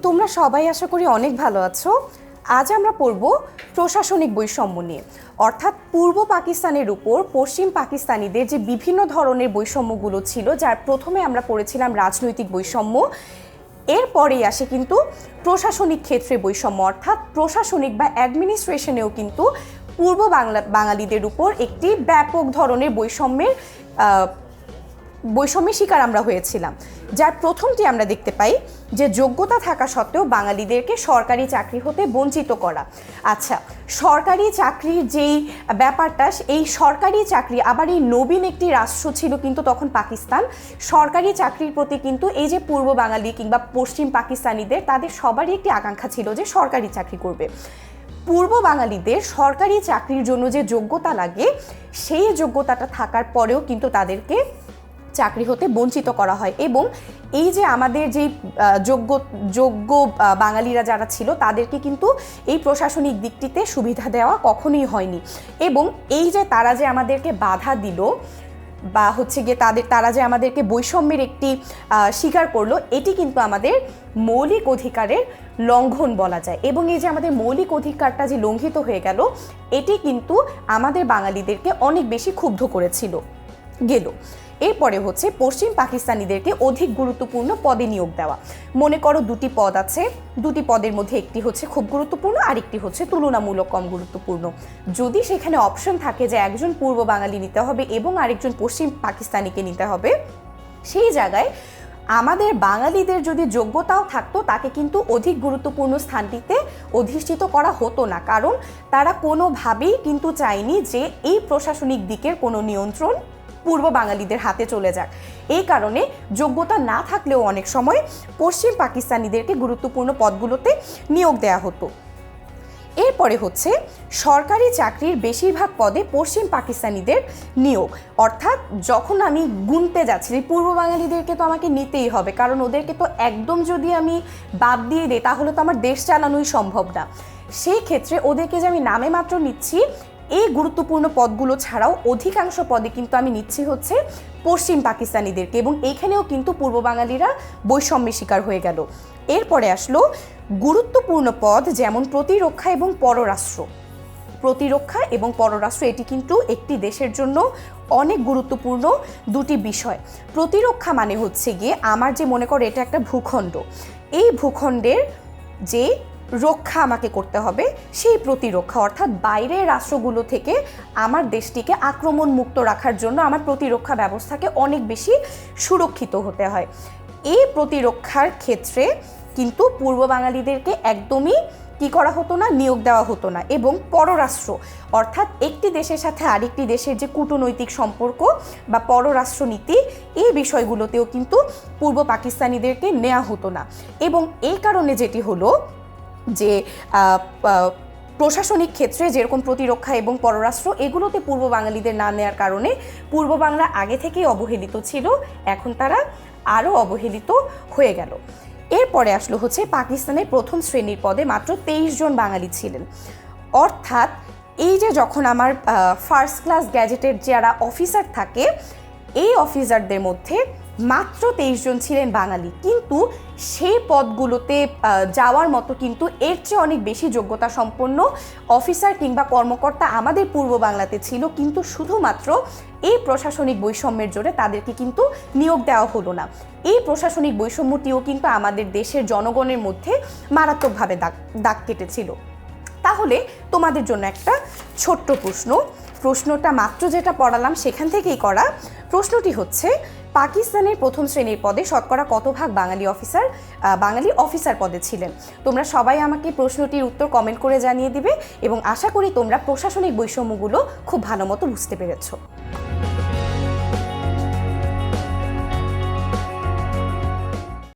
তোমরা সবাই আশা করি অনেক ভালো আছো। আজ আমরা পড়ব প্রশাসনিক বৈষম্য নিয়ে, অর্থাৎ পূর্ব পাকিস্তানের উপর পশ্চিম পাকিস্তানিদের যে বিভিন্ন ধরনের বৈষম্যগুলো ছিল, যার প্রথমে আমরা পড়েছিলাম রাজনৈতিক বৈষম্য, এরপরেই আসে কিন্তু প্রশাসনিক ক্ষেত্রে বৈষম্য, অর্থাৎ প্রশাসনিক বা অ্যাডমিনিস্ট্রেশনেও কিন্তু পূর্ব বাঙালিদের উপর একটি ব্যাপক ধরনের বৈষম্যের শিকার আমরা হয়েছিলাম। যার প্রথমটি আমরা দেখতে পাই যে যোগ্যতা থাকা সত্ত্বেও বাঙালিদেরকে সরকারি চাকরি হতে বঞ্চিত করা। আচ্ছা, সরকারি চাকরির যেই ব্যাপারটা, এই সরকারি চাকরি আবার এই নবীন একটি রাষ্ট্র ছিল কিন্তু তখন পাকিস্তান। সরকারি চাকরির প্রতি কিন্তু এই যে পূর্ব বাঙালি কিংবা পশ্চিম পাকিস্তানিদের, তাদের সবারই একটি আকাঙ্ক্ষা ছিল যে সরকারি চাকরি করবে। পূর্ব বাঙালিদের সরকারি চাকরির জন্য যে যোগ্যতা লাগে, সেই যোগ্যতাটা থাকার পরেও কিন্তু তাদেরকে চাকরি হতে বঞ্চিত করা হয়। এবং এই যে আমাদের যে যোগ্য বাঙালিরা যারা ছিল, তাদেরকে কিন্তু এই প্রশাসনিক দিকটিতে সুবিধা দেওয়া কখনোই হয়নি। এবং এই যে তারা যে আমাদেরকে বাধা দিল বা হচ্ছে গিয়ে তারা যে আমাদেরকে বৈষম্যের একটি স্বীকার করলো, এটি কিন্তু আমাদের মৌলিক অধিকারের লঙ্ঘন বলা যায়। এবং এই যে আমাদের মৌলিক অধিকারটা যে লঙ্ঘিত হয়ে গেল, এটি কিন্তু আমাদের বাঙালিদেরকে অনেক বেশি ক্ষুব্ধ করেছিল গেল। এরপরে হচ্ছে পশ্চিম পাকিস্তানিদেরকে অধিক গুরুত্বপূর্ণ পদে নিয়োগ দেওয়া। মনে করো দুটি পদ আছে, দুটি পদের মধ্যে একটি হচ্ছে খুব গুরুত্বপূর্ণ, আরেকটি হচ্ছে তুলনামূলক কম গুরুত্বপূর্ণ। যদি সেখানে অপশন থাকে যে একজন পূর্ব বাঙালি নিতে হবে এবং আরেকজন পশ্চিম পাকিস্তানিকে নিতে হবে, সেই জায়গায় আমাদের বাঙালিদের যদি যোগ্যতাও থাকতো, তাকে কিন্তু অধিক গুরুত্বপূর্ণ স্থানটিতে অধিষ্ঠিত করা হতো না, কারণ তারা কোনোভাবেই কিন্তু চায়নি যে এই প্রশাসনিক দিকের কোনো নিয়ন্ত্রণ পূর্ব বাঙালিদের হাতে চলে যাক। এই কারণে যোগ্যতা না থাকলেও অনেক সময় পশ্চিম পাকিস্তানিদেরকে গুরুত্বপূর্ণ পদগুলোতে নিয়োগ দেওয়া হতো। এরপরে হচ্ছে সরকারি চাকরির বেশিরভাগ পদে পশ্চিম পাকিস্তানিদের নিয়োগ, অর্থাৎ যখন আমি গুনতে যাচ্ছি পূর্ব বাঙালিদেরকে তো আমাকে নিতেই হবে, কারণ ওদেরকে তো একদম যদি আমি বাদ দিয়ে দিই তাহলে তো আমার দেশ চালানোই সম্ভব না। সেই ক্ষেত্রে ওদেরকে যে আমি নামে মাত্র নিচ্ছি, এই গুরুত্বপূর্ণ পদগুলো ছাড়াও অধিকাংশ পদে কিন্তু আমি নিচ্ছি হচ্ছে পশ্চিম পাকিস্তানিদেরকে, এবং এইখানেও কিন্তু পূর্ব বাঙালিরা বৈষম্যের শিকার হয়ে গেল। এরপরে আসলো গুরুত্বপূর্ণ পদ, যেমন প্রতিরক্ষা এবং পররাষ্ট্র। প্রতিরক্ষা এবং পররাষ্ট্র এটি কিন্তু একটি দেশের জন্য অনেক গুরুত্বপূর্ণ দুটি বিষয়। প্রতিরক্ষা মানে হচ্ছে গিয়ে আমার যে মনে করো এটা একটা ভূখণ্ড, এই ভূখণ্ডের যে রক্ষা আমাকে করতে হবে, সেই প্রতিরক্ষা, অর্থাৎ বাইরের রাষ্ট্রগুলো থেকে আমার দেশটিকে আক্রমণ মুক্ত রাখার জন্য আমার প্রতিরক্ষা ব্যবস্থাকে অনেক বেশি সুরক্ষিত হতে হয়। এই প্রতিরক্ষার ক্ষেত্রে কিন্তু পূর্ব বাঙালিদেরকে একদমই কি করা হতো না, নিয়োগ দেওয়া হতো না। এবং পররাষ্ট্র, অর্থাৎ একটি দেশের সাথে আরেকটি দেশের যে কূটনৈতিক সম্পর্ক বা পররাষ্ট্রনীতি, এই বিষয়গুলোতেও কিন্তু পূর্ব পাকিস্তানিদেরকে নেওয়া হতো না। এবং এই কারণে যেটি হলো যে প্রশাসনিক ক্ষেত্রে যেরকম প্রতিরক্ষা এবং পররাষ্ট্র, এগুলোতে পূর্ব বাঙালিদের না নেওয়ার কারণে পূর্ব বাংলা আগে থেকেই অবহেলিত ছিল, এখন তারা আরও অবহেলিত হয়ে গেল। এরপরে আসলো হচ্ছে পাকিস্তানের প্রথম শ্রেণীর পদে মাত্র 23 জন বাঙালি ছিলেন, অর্থাৎ এই যে যখন আমার ফার্স্ট ক্লাস গ্যাজেটের যারা অফিসার থাকে, এই অফিসারদের মধ্যে মাত্র 23 জন ছিলেন বাঙালি, কিন্তু সেই পদগুলোতে যাওয়ার মতো কিন্তু এর চেয়ে অনেক বেশি যোগ্যতা সম্পন্ন অফিসার কিংবা কর্মকর্তা আমাদের পূর্ব বাংলাতে ছিল, কিন্তু শুধুমাত্র এই প্রশাসনিক বৈষম্যের জোরে তাদেরকে কিন্তু নিয়োগ দেওয়া হলো না। এই প্রশাসনিক বৈষম্যটিও কিন্তু আমাদের দেশের জনগণের মধ্যে মারাত্মকভাবে দাগ কেটেছিল। তাহলে তোমাদের জন্য একটা ছোট্ট প্রশ্নটা মাত্র যেটা পড়ালাম সেখান থেকেই করা। প্রশ্নটি হচ্ছে, পাকিস্তানের প্রথম শ্রেণীর পদে শতকরা কত ভাগ বাঙালি অফিসার পদে ছিলেন? তোমরা সবাই আমাকে প্রশ্নটির উত্তর কমেন্ট করে জানিয়ে দিবে, এবং আশা করি তোমরা প্রশাসনিক বৈষম্যগুলো খুব ভালো মতো বুঝতে পেরেছো।